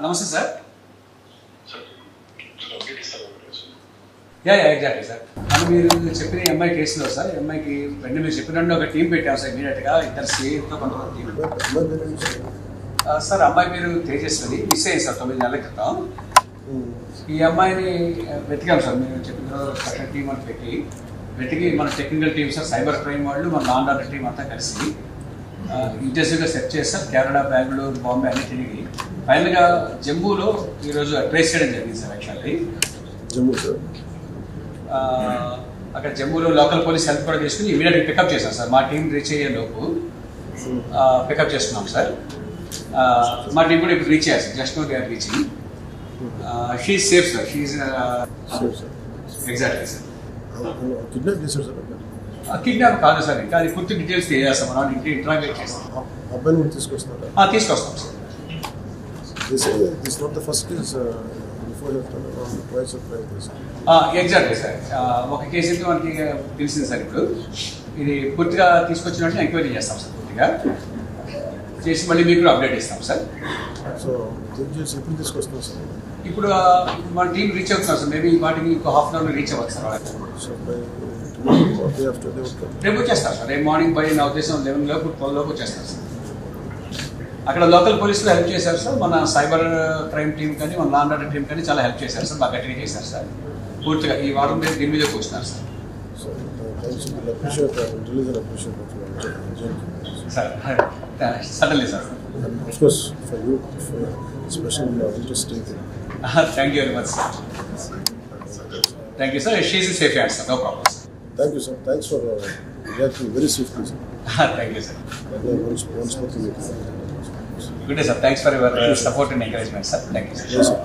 నమస్తే sir. Exactly sir. మనం మీరు చెప్పిన ఎంఐ కేసులో సార్, ఎంఐకి వెంటనే మీరు చెప్పినట్టు ఒక టీం పెట్టాం సార్. ఇమీడియట్గా ఇద్దరు సిఐతో కొంతమంది టీం సార్. అమ్మాయి మీరు తేజస్వని మిస్ అయ్యింది సార్ 9 నెలల క్రితం. ఈ అమ్మాయిని వెతికాం సార్. మీరు చెప్పిన టీం అని వెతికి మన technical team sir, cyber crime వాళ్ళు, మన లా అండ్ ఆర్డర్ టీం అంతా కలిసి ఇంటెన్సివ్గా సెర్చ్ చేస్తారు. కేరళ, బెంగళూరు, బాంబే అన్ని తిరిగి ఫైనల్గా జమ్మూలో ఈరోజు ట్రేస్ చేయడం జరిగింది సార్. యాక్చువల్లీ జమ్మూ సార్, అక్కడ జమ్మూలో లోకల్ పోలీస్ హెల్ప్ కూడా తీసుకుని ఇమీడియట్గా పికప్ చేశాం సార్. మా టీం రీచ్ అయ్యే లోపు పికప్ చేస్తున్నాం సార్. మా టీం కూడా ఇప్పుడు రీచ్ అయ్యారు sir. Just now they are reaching. She is safe sir. She is exactly sir. Kidnap చేశారు సార్. కిడ్నాప్ కాదు సార్, ఇంకా అది పూర్తి డీటెయిల్స్ తెలియజేస్తాం. మనం ఇంటరాగేట్ చేస్తాం. అబ్బాయిని కూడా తీసుకొస్తారా? తీసుకొస్తాం sir. This not the first case. Before you have done twice or thrice. Exactly sir. ఒక కేసు అయితే మనకి తెలిసింది సార్. ఇప్పుడు ఇది పూర్తిగా తీసుకొచ్చినట్టు ఎంక్వైరీ చేస్తాం సార్. పూర్తిగా చేసి మళ్ళీ మీకు అప్డేట్ ఇస్తాం సార్. సో ఎప్పుడు తీసుకొస్తాం సార్? ఇప్పుడు మన టీం రీచ్ అవుతున్నాం సార్. మేబీ వాటికి ఇంకో హాఫ్ అన్ అవర్లో రీచ్ అవ్వచ్చు సార్. రేపు వచ్చేస్తారు సార్. రేపు మార్నింగ్ బై నా ఉద్దేశం 11 లోపు 12 లోపు వచ్చేస్తారు సార్. అక్కడ లోకల్ పోలీసులు హెల్ప్ చేశారు సార్. మన సైబర్ క్రైమ్ టీం కానీ, మన లా అండ్ ఆర్డర్ టీం కానీ చాలా హెల్ప్ చేశారు సార్. బాగా గట్టిగా చేశారు సార్. పూర్తిగా ఈ వారం మీద దీని మీదకి వచ్చినారు sir. Suddenly sir. Thank you very much sir. Thank you sir. She in safe hands sir. No problem sir. Thank you, sir. Thanks for reacting very swiftly, sir. Thank you, sir. Once more to you. Good day, sir. Thanks for your support and encouragement, sir. Thank you, sir. Yes, sir.